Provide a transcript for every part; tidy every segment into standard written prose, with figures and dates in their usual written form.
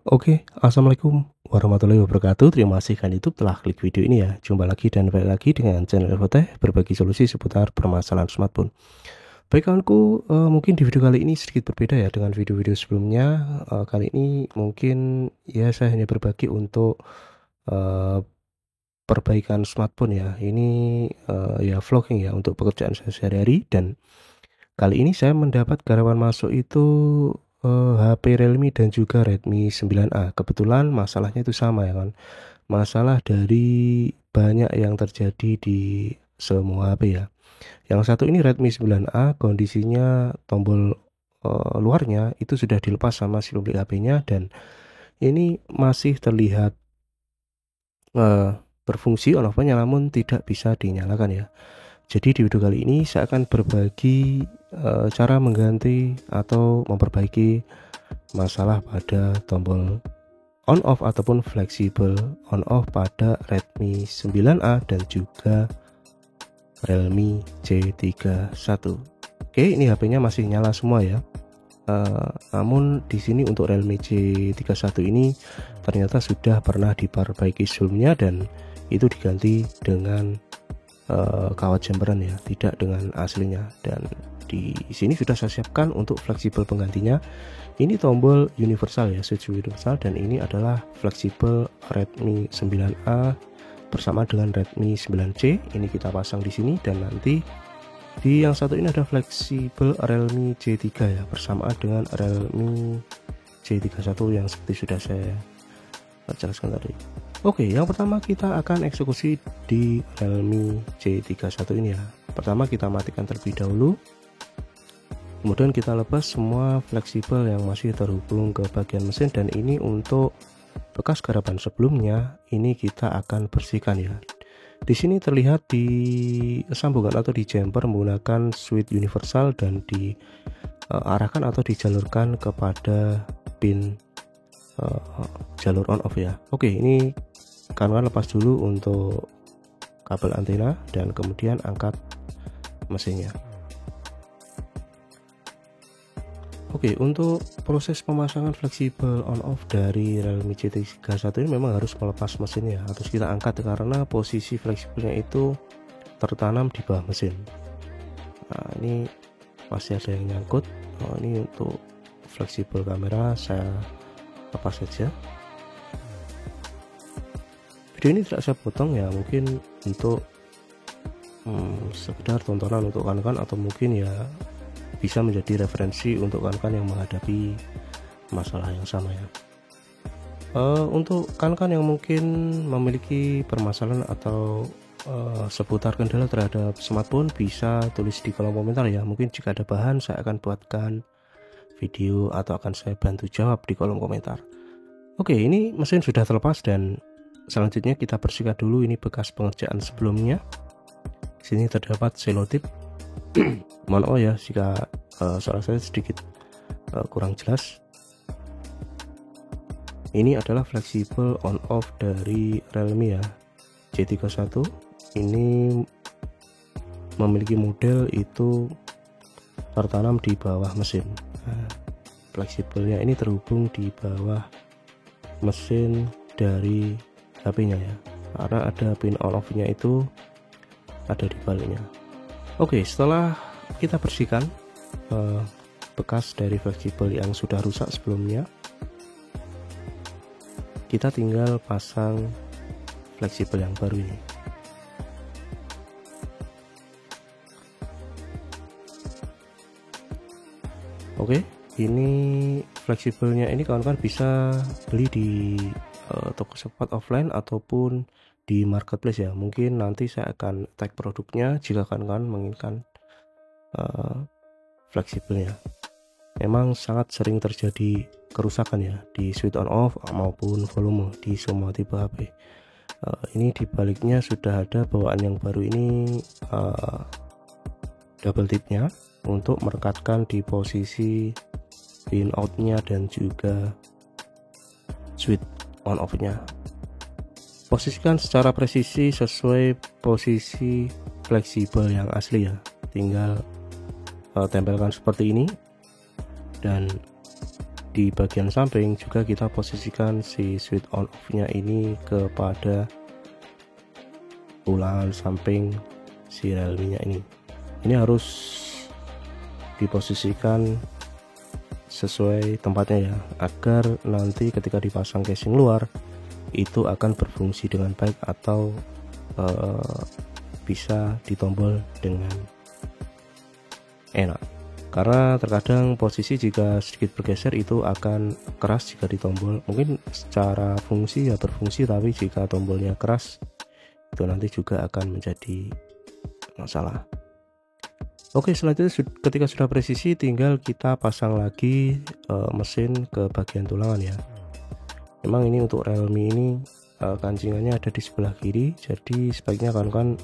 Oke, assalamualaikum warahmatullahi wabarakatuh. Terima kasih kan YouTube telah klik video ini ya. Jumpa lagi dan balik lagi dengan channel Infotech, berbagi solusi seputar permasalahan smartphone. Baik kawanku, mungkin di video kali ini sedikit berbeda ya dengan video-video sebelumnya. Kali ini mungkin ya saya hanya berbagi untuk eh, perbaikan smartphone ya. Ini ya vlogging ya untuk pekerjaan saya sehari-hari, dan kali ini saya mendapat garapan masuk itu HP Realme dan juga Redmi 9A. Kebetulan masalahnya itu sama ya kan. Masalah dari banyak yang terjadi di semua HP ya. Yang satu ini Redmi 9A, kondisinya tombol luarnya itu sudah dilepas sama si pemilik HP-nya, dan ini masih terlihat eh, berfungsi on off-nya namun tidak bisa dinyalakan ya. Jadi di video kali ini saya akan berbagi cara mengganti atau memperbaiki masalah pada tombol on off ataupun fleksibel on off pada Redmi 9A dan juga Realme C31. Oke, ini HP-nya masih nyala semua ya. Namun di sini untuk Realme C31 ini ternyata sudah pernah diperbaiki sebelumnya dan itu diganti dengan kawat jemperan ya, tidak dengan aslinya. Dan di sini sudah saya siapkan untuk fleksibel penggantinya. Ini tombol universal ya, switch universal, dan ini adalah fleksibel Redmi 9A bersama dengan Redmi 9C. Ini kita pasang di sini, dan nanti di yang satu ini ada fleksibel Realme C3 ya, bersamaan dengan Realme C31 yang seperti sudah saya jelaskan tadi. Oke, yang pertama kita akan eksekusi di Realme C31 ini ya. Pertama kita matikan terlebih dahulu. Kemudian kita lepas semua fleksibel yang masih terhubung ke bagian mesin, dan ini untuk bekas garapan sebelumnya ini kita akan bersihkan ya. Di sini terlihat di sambungan atau di jumper menggunakan switch universal dan diarahkan atau dijalurkan kepada pin jalur on off ya. Oke, ini kawan-kawan lepas dulu untuk kabel antena dan kemudian angkat mesinnya. Oke, untuk proses pemasangan fleksibel on off dari Realme C31 ini memang harus melepas mesinnya, harus kita angkat karena posisi fleksibelnya itu tertanam di bawah mesin. Nah, ini masih ada yang nyangkut. Ini untuk fleksibel kamera saya lepas saja. Video ini tidak saya potong ya, mungkin untuk sekedar tontonan untuk kawan-kawan, atau mungkin ya bisa menjadi referensi untuk kawan-kawan yang menghadapi masalah yang sama ya. Untuk kawan-kawan yang mungkin memiliki permasalahan atau seputar kendala terhadap smartphone, bisa tulis di kolom komentar ya. Mungkin jika ada bahan saya akan buatkan video atau akan saya bantu jawab di kolom komentar. Oke, ini mesin sudah terlepas dan selanjutnya kita bersihkan dulu ini bekas pengerjaan sebelumnya. Sini terdapat selotip. Mohon maaf ya jika suara saya sedikit kurang jelas. Ini adalah fleksibel on off dari Realme ya, C31. Ini memiliki model itu tertanam di bawah mesin. Nah, fleksibelnya ini terhubung di bawah mesin dari HP-nya ya, karena ada pin on off-nya itu ada di baliknya. Oke, setelah kita bersihkan bekas dari fleksibel yang sudah rusak sebelumnya, kita tinggal pasang fleksibel yang baru ini. Oke, ini fleksibelnya ini kawan-kawan bisa beli di toko sepatu offline ataupun di marketplace ya. Mungkin nanti saya akan tag produknya jika kawan-kawan menginginkan fleksibelnya. Memang sangat sering terjadi kerusakan ya di switch on off maupun volume di semua tipe HP. Ini dibaliknya sudah ada bawaan yang baru ini, double tipnya untuk merekatkan di posisi pin outnya dan juga switch on off nya. Posisikan secara presisi sesuai posisi fleksibel yang asli ya, tinggal tempelkan seperti ini dan di bagian samping juga kita posisikan si switch on off nya ini kepada ulangan samping si Realme nya ini harus diposisikan sesuai tempatnya ya, agar nanti ketika dipasang casing luar itu akan berfungsi dengan baik atau bisa ditombol dengan enak. Karena terkadang posisi jika sedikit bergeser itu akan keras jika ditombol. Mungkin secara fungsi ya berfungsi, tapi jika tombolnya keras itu nanti juga akan menjadi masalah. Oke, selanjutnya ketika sudah presisi tinggal kita pasang lagi mesin ke bagian tulangan ya. Memang ini untuk Realme ini kancingannya ada di sebelah kiri, jadi sebaiknya kawan-kawan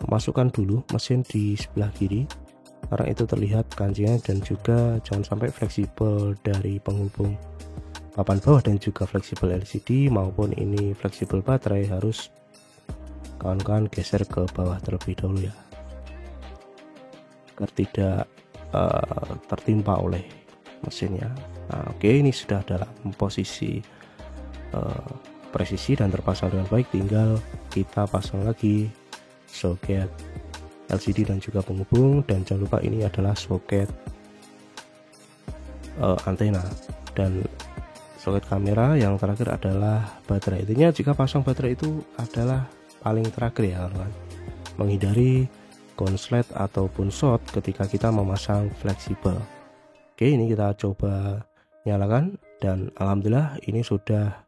masukkan dulu mesin di sebelah kiri karena itu terlihat kancingnya, dan juga jangan sampai fleksibel dari penghubung papan bawah dan juga fleksibel LCD maupun ini fleksibel baterai harus kawan-kawan geser ke bawah terlebih dahulu ya, agar tidak tertimpa oleh mesinnya. Nah, oke, ini sudah dalam posisi presisi dan terpasang dengan baik. Tinggal kita pasang lagi soket LCD dan juga penghubung, dan jangan lupa ini adalah soket antena dan soket kamera. Yang terakhir adalah baterai. Intinya jika pasang baterai itu adalah paling terakhir ya kawan, menghindari konslet ataupun short ketika kita memasang fleksibel. Oke, ini kita coba nyalakan dan alhamdulillah ini sudah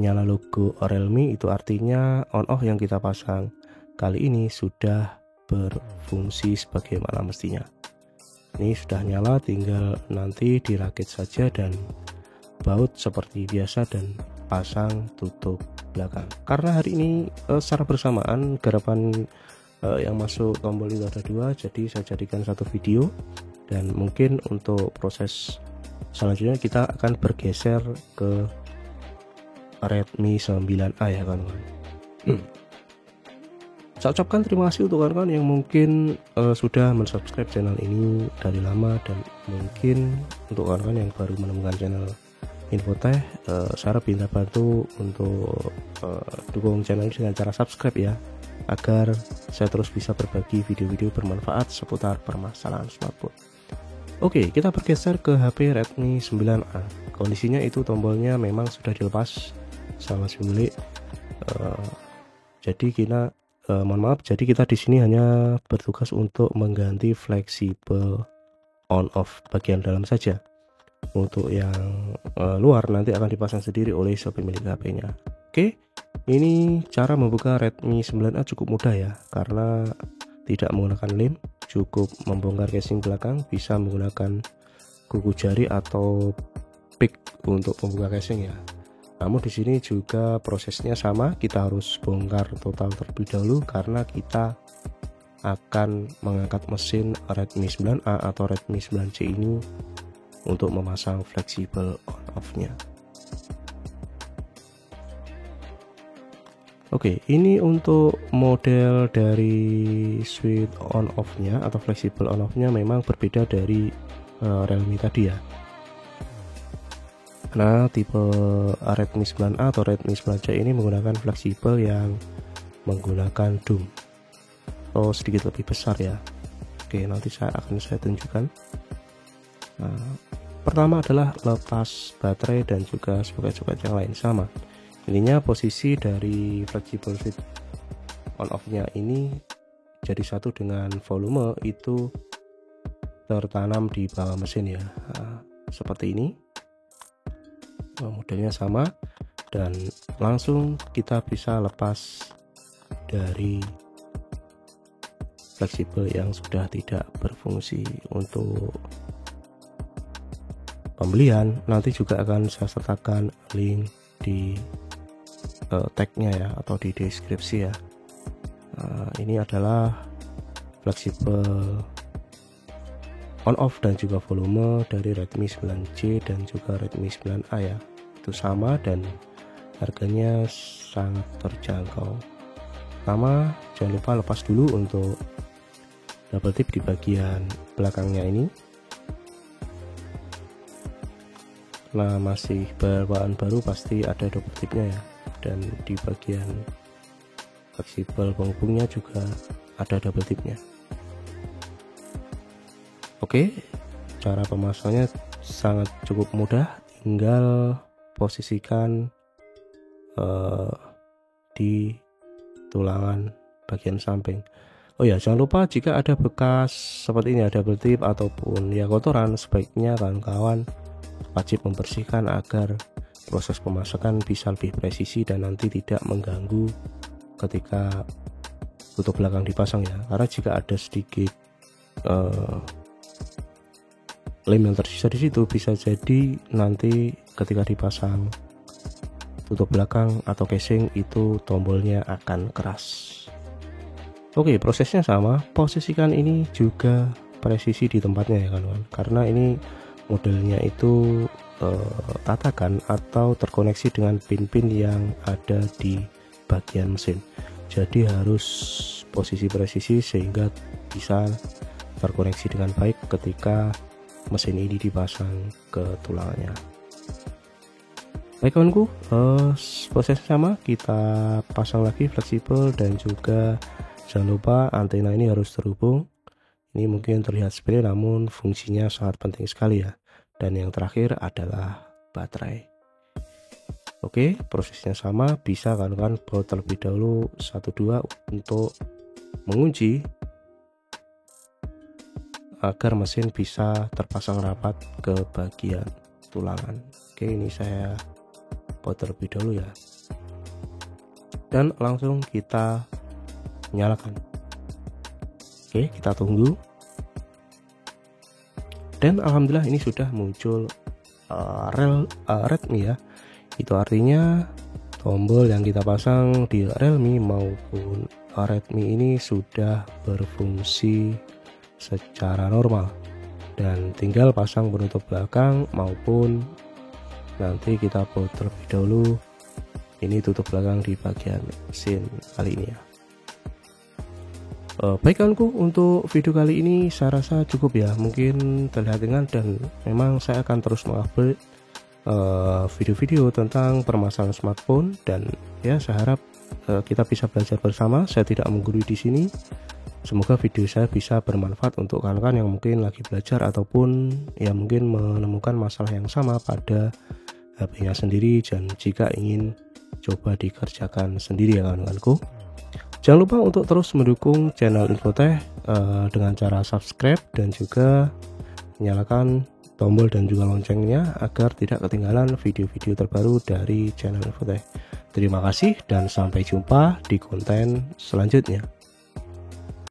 nyala logo Realme, itu artinya on off yang kita pasang kali ini sudah berfungsi sebagaimana mestinya. Ini sudah nyala, tinggal nanti dirakit saja dan baut seperti biasa dan pasang tutup belakang. Karena hari ini secara bersamaan garapan yang masuk tombol itu ada 2, jadi saya jadikan satu video, dan mungkin untuk proses selanjutnya kita akan bergeser ke Redmi 9A ya kawan-kawan. Saya ucapkan terima kasih untuk kawan-kawan yang mungkin sudah mensubscribe channel ini dari lama, dan mungkin untuk kawan-kawan yang baru menemukan channel Infotech, saya minta bantu untuk dukung channel ini dengan cara subscribe ya, agar saya terus bisa berbagi video-video bermanfaat seputar permasalahan smartphone. Oke, kita bergeser ke HP Redmi 9A. Kondisinya itu tombolnya memang sudah dilepas sama si pemilik. Jadi kita mohon maaf, jadi kita di sini hanya bertugas untuk mengganti fleksibel on off bagian dalam saja. Untuk yang luar nanti akan dipasang sendiri oleh si pemilik HP-nya. Oke. Ini cara membuka Redmi 9A cukup mudah ya, karena tidak menggunakan lem, cukup membongkar casing belakang, bisa menggunakan kuku jari atau pick untuk membuka casing ya. Namun di sini juga prosesnya sama, kita harus bongkar total terlebih dahulu karena kita akan mengangkat mesin Redmi 9A atau Redmi 9C ini untuk memasang fleksibel on off-nya. Oke, ini untuk model dari switch on off-nya atau fleksibel on off-nya memang berbeda dari Realme tadi ya. Nah, tipe Redmi 9A atau Redmi 9C ini menggunakan fleksibel yang menggunakan dum atau sedikit lebih besar ya. Oke, nanti akan saya tunjukkan. Nah, pertama adalah lepas baterai dan juga soket-soket yang lain sama. Ininya posisi dari fleksibel switch on off-nya ini jadi satu dengan volume itu tertanam di bawah mesin ya. Nah, seperti ini. Modelnya sama, dan langsung kita bisa lepas dari fleksibel yang sudah tidak berfungsi. Untuk pembelian nanti juga akan saya sertakan link di tagnya ya, atau di deskripsi ya. Nah, ini adalah fleksibel on off dan juga volume dari Redmi 9C dan juga Redmi 9A ya, itu sama dan harganya sangat terjangkau. Pertama, jangan lupa lepas dulu untuk double tip di bagian belakangnya ini. karena masih bawaan baru pasti ada double tipnya ya, dan di bagian fleksibel penghubungnya juga ada double tipnya. Oke, cara pemasangannya sangat cukup mudah, tinggal posisikan di tulangan bagian samping. Oh ya, jangan lupa jika ada bekas seperti ini, ada double tip ataupun ya kotoran, sebaiknya kawan-kawan wajib membersihkan agar proses pemasangan bisa lebih presisi dan nanti tidak mengganggu ketika tutup belakang dipasang ya. Karena jika ada sedikit lem yang tersisa di situ, bisa jadi nanti ketika dipasang tutup belakang atau casing itu tombolnya akan keras. Oke, prosesnya sama, posisikan ini juga presisi di tempatnya ya kawan, karena ini modelnya itu tatakan atau terkoneksi dengan pin-pin yang ada di bagian mesin, jadi harus posisi presisi sehingga bisa terkoneksi dengan baik ketika mesin ini dipasang ke tulangannya. Baik kawanku, proses sama, kita pasang lagi fleksibel dan juga jangan lupa antena ini harus terhubung. Ini mungkin terlihat sepele namun fungsinya sangat penting sekali ya. Dan yang terakhir adalah baterai. Oke, prosesnya sama, bisa kan baut terlebih dahulu 1-2 untuk mengunci agar mesin bisa terpasang rapat ke bagian tulangan. Oke, ini saya baut terlebih dahulu ya. Dan langsung kita nyalakan. Oke, kita tunggu. Dan alhamdulillah ini sudah muncul Redmi ya. Itu artinya tombol yang kita pasang di Realme maupun Redmi ini sudah berfungsi secara normal, dan tinggal pasang penutup belakang maupun nanti kita baut terlebih dahulu ini tutup belakang di bagian mesin kali ini ya. Baik kawanku, untuk video kali ini saya rasa cukup ya, mungkin terlihat ringan dan memang saya akan terus mengupload video-video tentang permasalahan smartphone, dan ya saya harap kita bisa belajar bersama. Saya tidak menggurui di sini. Semoga video saya bisa bermanfaat untuk kawan-kawan yang mungkin lagi belajar ataupun ya mungkin menemukan masalah yang sama pada HP-nya sendiri dan jika ingin coba dikerjakan sendiri ya kawan-kawanku. Jangan lupa untuk terus mendukung channel Infotech dengan cara subscribe dan juga nyalakan tombol dan juga loncengnya agar tidak ketinggalan video-video terbaru dari channel Infotech. Terima kasih dan sampai jumpa di konten selanjutnya.